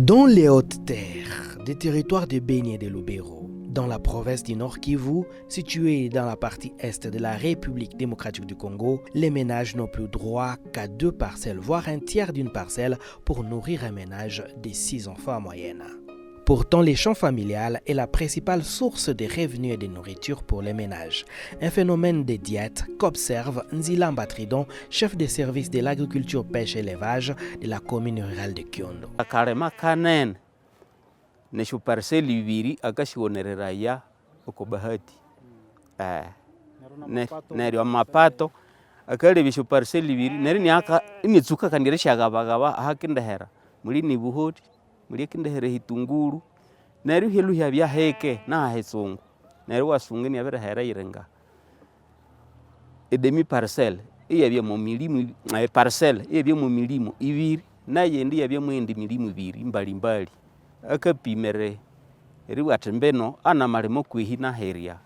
Dans les hautes terres des territoires de Beni et de Lubero, dans la province du Nord Kivu, située dans la partie est de la République démocratique du Congo, les ménages n'ont plus droit qu'à 2 parcelles, voire un tiers d'une parcelle pour nourrir un ménage de 6 enfants en moyenne. Pourtant, les champs familiales est la principale source de revenus et de nourriture pour les ménages. Un phénomène de diète qu'observe Nzilamba Tridon, chef de service de l'agriculture, pêche et élevage de la commune rurale de Kyondo. Akarema kanene nesho parcelle ibiri akashionereraya uko bahati neri amapato akale bisho parcelle ibiri neri ni aka imitsuka kandiresha gabagaba ahakindahera muri ni buhoti muri kindahera hitunguru neri helu habya heke na hesongo neri wasunga ni abera hera irenga edemi parcelle iyabye mu milimu parcelle iyabye mu milimu ibiri na yendi yabye mu indi milimu ibiri mbali akapimere riwatembeno ana malemo kwihina heria.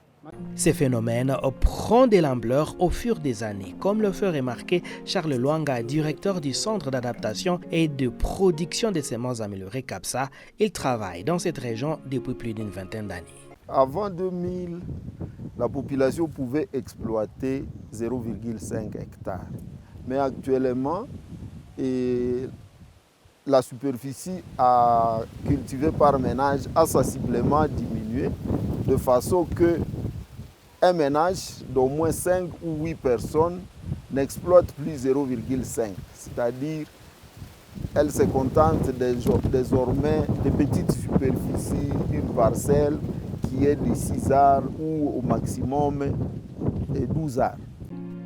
Ces phénomènes prennent de l'ampleur au fur des années, comme le fait remarquer Charles Luanga, directeur du Centre d'adaptation et de production des semences améliorées CAPSA. Il travaille dans cette région depuis plus d'une vingtaine d'années. Avant 2000, la population pouvait exploiter 0,5 hectares. Mais actuellement, la superficie à cultiver par ménage a sensiblement diminué, de façon que un ménage d'au moins 5 ou 8 personnes n'exploite plus 0,5. C'est-à-dire, elle se contente désormais de petites superficies, une parcelle qui est de 6 arts ou au maximum 12 arts.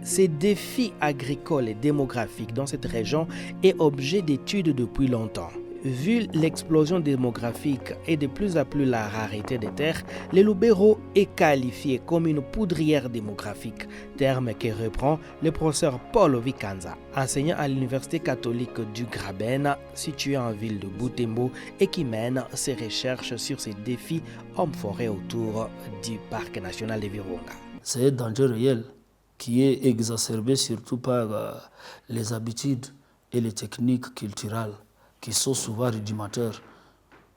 Ces défis agricoles et démographiques dans cette région est objet d'études depuis longtemps. Vu l'explosion démographique et de plus en plus la rareté des terres, le Lubero est qualifié comme une poudrière démographique, terme que reprend le professeur Paul Vikanza, enseignant à l'Université catholique du Graben, située en ville de Butembo, et qui mène ses recherches sur ces défis hommes-forêts autour du parc national de Virunga. C'est un danger réel qui est exacerbé surtout par les habitudes et les techniques culturelles qui sont souvent rudimentaires.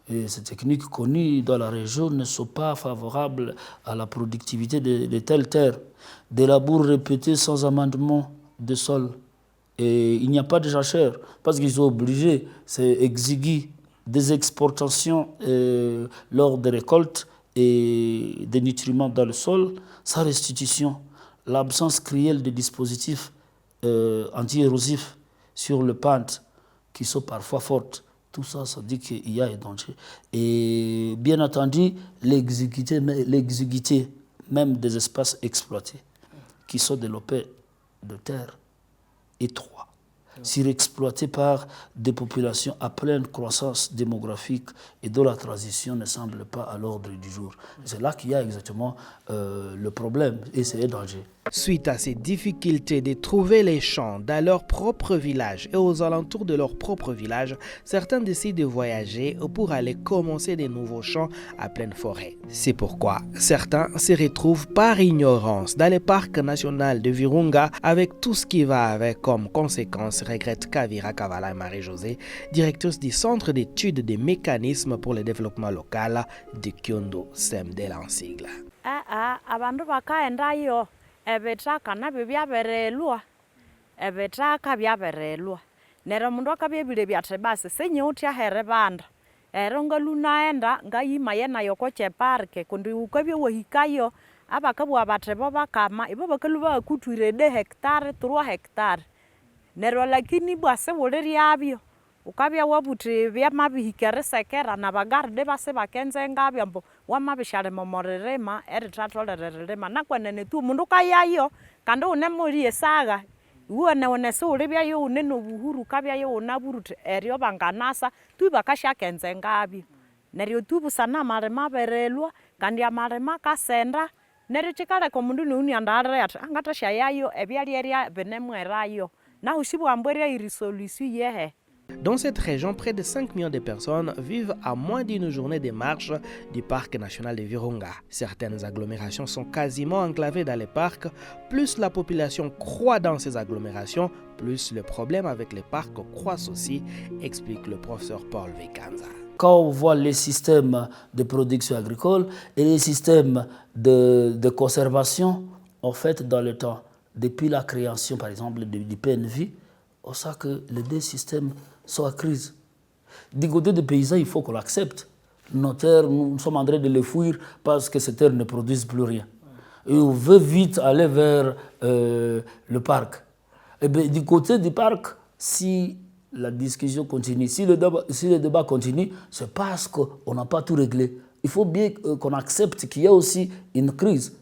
Et ces techniques connues dans la région ne sont pas favorables à la productivité de telles terres. Des labours répétés sans amendement de sol. Et il n'y a pas de jachère parce qu'ils sont obligés, c'est exigu des exportations lors des récoltes et des nutriments dans le sol, sans restitution. L'absence cruelle de dispositifs anti-érosifs sur le pente qui sont parfois fortes. Tout ça, ça dit qu'il y a un danger. Et bien entendu, l'exiguïté même des espaces exploités qui sont développés de terres étroites, surexploités par des populations à pleine croissance démographique et dont la transition ne semble pas à l'ordre du jour. C'est là qu'il y a exactement le problème et c'est un danger. Suite à ces difficultés de trouver les champs dans leur propre village et aux alentours de leur propre village, certains décident de voyager pour aller commencer de nouveaux champs à pleine forêt. C'est pourquoi certains se retrouvent par ignorance dans le parc national de Virunga avec tout ce qui va avec comme conséquence, regrette Kavira Kavala et Marie-Josée, directrice du Centre d'études des mécanismes pour le développement local de Kyondo, CEMDEL en sigle. Ebetaka na byaberelwa ebetaka byaberelwa nero mundu akabyebile byathe basi senye uthi ahere banda eronga lunaenda ngayima yena yoko che parke kundi ukabye wahikayo abakabwa bathebo bakama ibo bakaluba kutwire 2 hectare 3 hectare nero lakini bwase woleri abyo ukabya wabuthi byamabihikere sekera na bagarde base bakenze ngabyambo wamabishale momorerema eritatolererema nakwanene tu mundu kayayo kandi unemuri esaga uone onese ulibyayo uneno buhuru kabyayo unaburuthi eryo banganasa tu bakasha kenze ngabyo neryo tu busana marema berelwa kandi amarema kasenda neryo chikale komundu nuni andare ati angatasha yayo ebyalieria benemwerayo na ushibwambweria irisolution yehe. Dans cette région, près de 5 millions de personnes vivent à moins d'une journée de marche du parc national de Virunga. Certaines agglomérations sont quasiment enclavées dans les parcs. Plus la population croît dans ces agglomérations, plus le problème avec les parcs croissent aussi, explique le professeur Paul Vikanza. Quand on voit les systèmes de production agricole et les systèmes de conservation, en fait, dans le temps, depuis la création, par exemple, du PNV, on sait que les deux systèmes sont en crise. Du côté des paysans, il faut qu'on l'accepte. Nos terres, nous sommes en train de les fuir parce que ces terres ne produisent plus rien. Et on veut vite aller vers le parc. Et bien, du côté du parc, si la discussion continue, si le débat continue, c'est parce qu'on n'a pas tout réglé. Il faut bien qu'on accepte qu'il y a aussi une crise.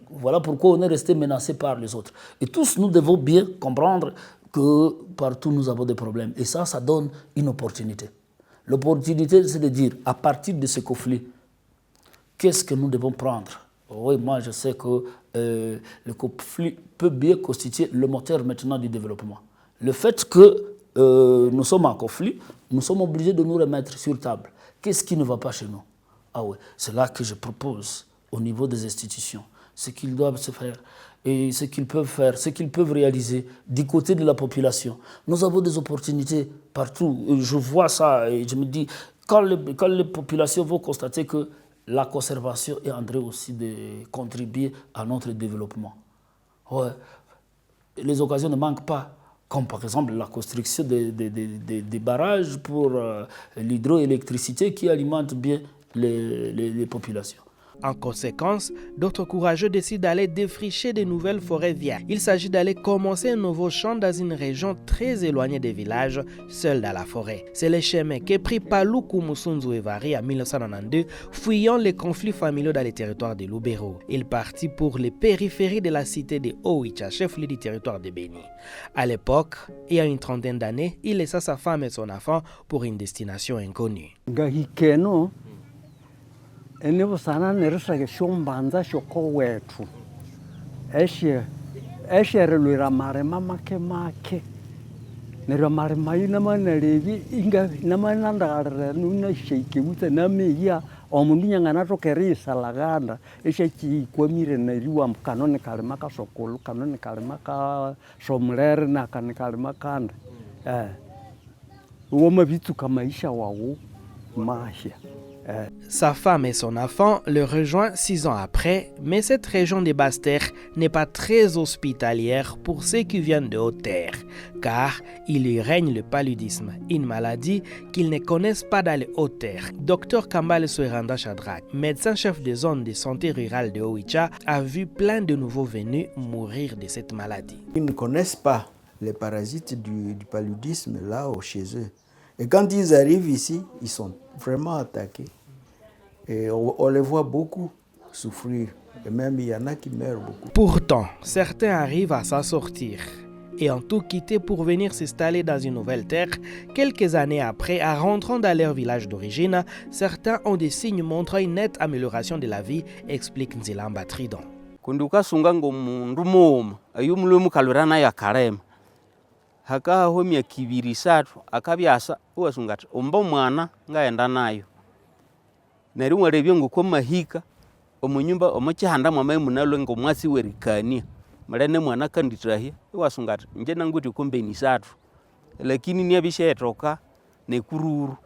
Voilà pourquoi on est resté menacé par les autres. Et tous, nous devons bien comprendre que partout, nous avons des problèmes. Et ça donne une opportunité. L'opportunité, c'est de dire, à partir de ce conflit, qu'est-ce que nous devons prendre? Oui, moi, je sais que le conflit peut bien constituer le moteur maintenant du développement. Le fait que nous sommes en conflit, nous sommes obligés de nous remettre sur table. Qu'est-ce qui ne va pas chez nous? Ah oui, c'est là que je propose au niveau des institutions ce qu'ils doivent se faire et ce qu'ils peuvent faire, ce qu'ils peuvent réaliser du côté de la population. Nous avons des opportunités partout. Je vois ça et je me dis, quand les populations vont constater que la conservation est en train aussi de contribuer à notre développement. Ouais. Les occasions ne manquent pas, comme par exemple la construction des barrages pour l'hydroélectricité qui alimente bien les populations. En conséquence, d'autres courageux décident d'aller défricher de nouvelles forêts vierges. Il s'agit d'aller commencer un nouveau champ dans une région très éloignée des villages, seul dans la forêt. C'est le chemin qu'est pris Paluku Musunzu Evari en 1992, fuyant les conflits familiaux dans les territoires de Lubero. Il partit pour les périphéries de la cité de Oicha, chef-lieu du territoire de Beni. À l'époque, il y a une trentaine d'années, il laissa sa femme et son enfant pour une destination inconnue. Ene sana nerisake shombanza shoko wetu eshere lwira marema make nero marema ina manalevi inga namanandara nuna sheke uta nameya omundu nyangana tokerisa laganda eshachi kwamire nariwa mkanone kalema ka sokolo kanone kalema ka somlere na kanone kalema kanda woma vitu kama maisha wao maisha. Sa femme et son enfant le rejoignent 6 ans après, mais cette région des Basses-Terres n'est pas très hospitalière pour ceux qui viennent de Haute-Terre, car il y règne le paludisme, une maladie qu'ils ne connaissent pas dans les Hautes-Terres. Dr Kambale Soeranda Chadrak, médecin-chef de zone de santé rurale de Oicha, a vu plein de nouveaux venus mourir de cette maladie. Ils ne connaissent pas les parasites du paludisme là chez eux. Et quand ils arrivent ici, ils sont vraiment attaqués. Et on les voit beaucoup souffrir. Et même il y en a qui meurent beaucoup. Pourtant, certains arrivent à s'en sortir et ont tout quitté pour venir s'installer dans une nouvelle terre. Quelques années après, en rentrant dans leur village d'origine, certains ont des signes montrant une nette amélioration de la vie, explique Nzilamba Tridon. Kunduka sungango mundu moma ayumulwe mukalurana ya karema hakaho myaka 2-3 akabyasa uwasungati omba mwana ngaenda nayo neri warebye nguko mahika omunyumba omuchihanda mwamaye munalwe ngo mwasi werikania malene mwana kanditahia uwasungati nje nanguti kombeni 3 lakini niabisha etoka nekururu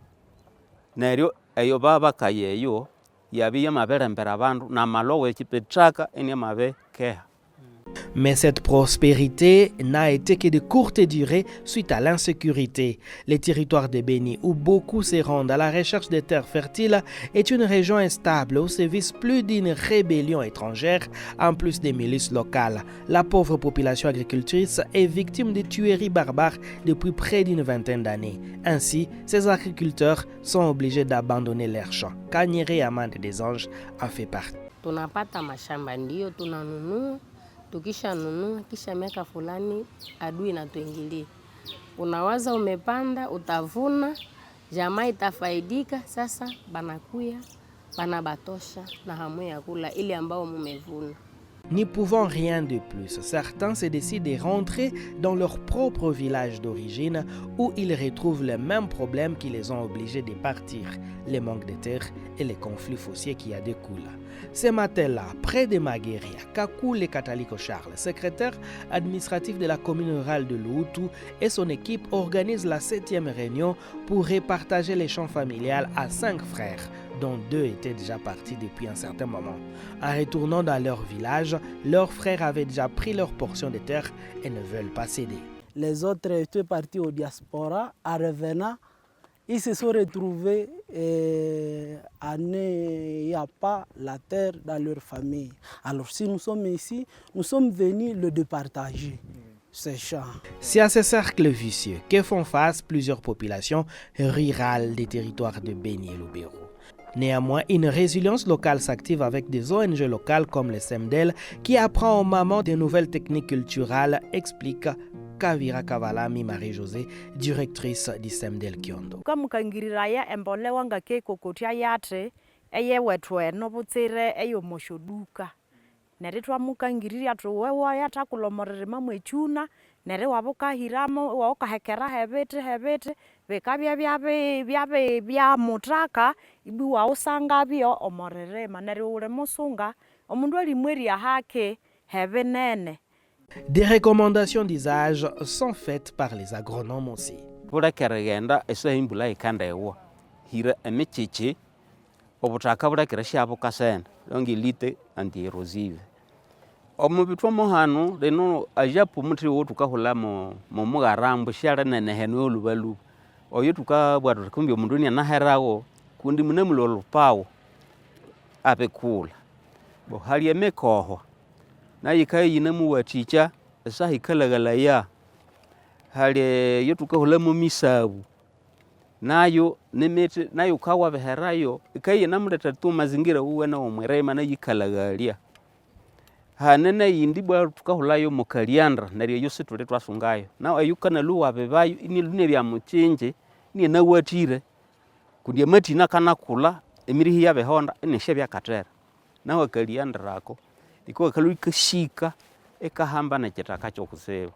neryo ayo baba kayeyo yabiya maberembera abantu na malowe chipetraka eni mabe keha. Mais cette prospérité n'a été que de courte durée suite à l'insécurité. Le territoire de Beni, où beaucoup se rendent à la recherche de terres fertiles, est une région instable où sévissent plus d'une rébellion étrangère, en plus des milices locales. La pauvre population agricultrice est victime de tueries barbares depuis près d'une vingtaine d'années. Ainsi, ces agriculteurs sont obligés d'abandonner leurs champs. Kanyere Amande des Anges en fait partie. Tunapata mashamba ndio tunanunua. Tukisha nunua kisha miaka fulani adui inatuingilia. Unawaza umepanda utavuna, jamaa itafaidika, sasa banakuya banabatosha na hamu ya kula ile ambao mumevuna. N'y pouvant rien de plus, certains se décident de rentrer dans leur propre village d'origine où ils retrouvent les mêmes problèmes qui les ont obligés de partir, les manques de terre et les conflits fonciers qui en découlent. Ce matin-là, près de Maguéria, Kakule Kataliko Charles, secrétaire administratif de la commune rurale de Loutou, et son équipe organisent la 7e réunion pour repartager les champs familiales à 5 frères, dont 2 étaient déjà partis depuis un certain moment. En retournant dans leur village, leurs frères avaient déjà pris leur portion de terre et ne veulent pas céder. Les autres étaient partis au diaspora. En revenant, ils se sont retrouvés à n'y a pas la terre dans leur famille. Alors si nous sommes ici, nous sommes venus le départager. Ces champs. C'est à ce cercle vicieux que font face plusieurs populations rurales des territoires de Béni et Lubero. Néanmoins, une résilience locale s'active avec des ONG locales comme le SEMDEL qui apprend aux mamans de nouvelles techniques culturelles, explique Kavira Kavalami Marie-Josée, directrice du SEMDEL Kiondo. Comme kangiriraya embole wanga ke kokotia yate eye wetwe no butsire eyo moshoduka. Nere twamukangiriria tuwewa yatakulomorere mamwechuna nere wabukahiramo wakahekera hebete bekabya bya mutraka ibi wausanga byo omorere manere ure musunga omundu alimweria hake hebenene. Des recommandations d'usage sont faites par les agronomes aussi. Pura keragenda esa himbula ikanda ewa hira emechichi obutaka bura kirashya bukasen longi lite anti-erosive. Omubitwa mohano reno ajapu mutri wo tukahula mo mugarambo shara nene heno olubalu oyo tukabwatu kumbi omundu ni naherawo kundi munemulolo pawo apekula bo hali emekoho na yikaye yinemu waticha esa hikalagalaya hali yo tukahula mo misabu nayo nemete nayo kawa beherayo ikaye namuleta tu mazingira uwe na omwerema na yikalagalia hanene yindi bwa tukahulayo mukaliandra nariyo yose tule twasungayo na ayukana luwa bebayo ini lune bya muchinje ni nawatire kundi matina kana kula emirihi ya behonda ni shebya katera na wakaliandra rako iko kaluika shika ekahamba na kitaka chokuseba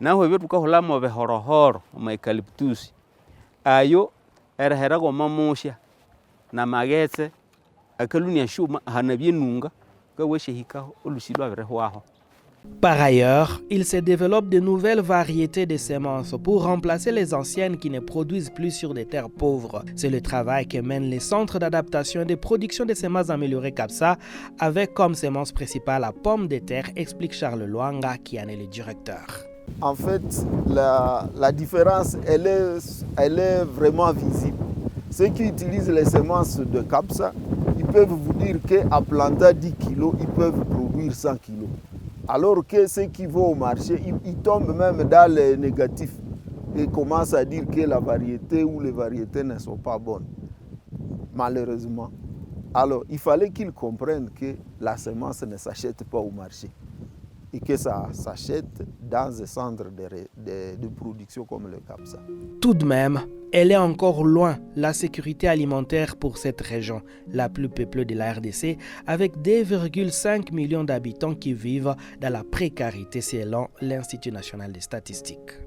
naho byo tukahula mo behorohoro ma eucalyptus ayo erahera go mamusha na magetse akalunia shuma hanabyenunga. Par ailleurs, il se développe de nouvelles variétés de semences pour remplacer les anciennes qui ne produisent plus sur des terres pauvres. C'est le travail que mènent les centres d'adaptation et de production de semences améliorées CAPSA avec comme semence principale la pomme de terre, explique Charles Luanga qui en est le directeur. En fait, la différence, elle est vraiment visible. Ceux qui utilisent les semences de CAPSA, ils peuvent vous dire qu'à planter 10 kg, ils peuvent produire 100 kg. Alors que ceux qui vont au marché, ils tombent même dans les négatifs et commencent à dire que la variété ou les variétés ne sont pas bonnes, malheureusement. Alors, il fallait qu'ils comprennent que la semence ne s'achète pas au marché et que ça s'achète dans un centre de production comme le CAPSA. Tout de même, elle est encore loin, la sécurité alimentaire pour cette région, la plus peuplée de la RDC, avec 2,5 millions d'habitants qui vivent dans la précarité selon l'Institut national des statistiques.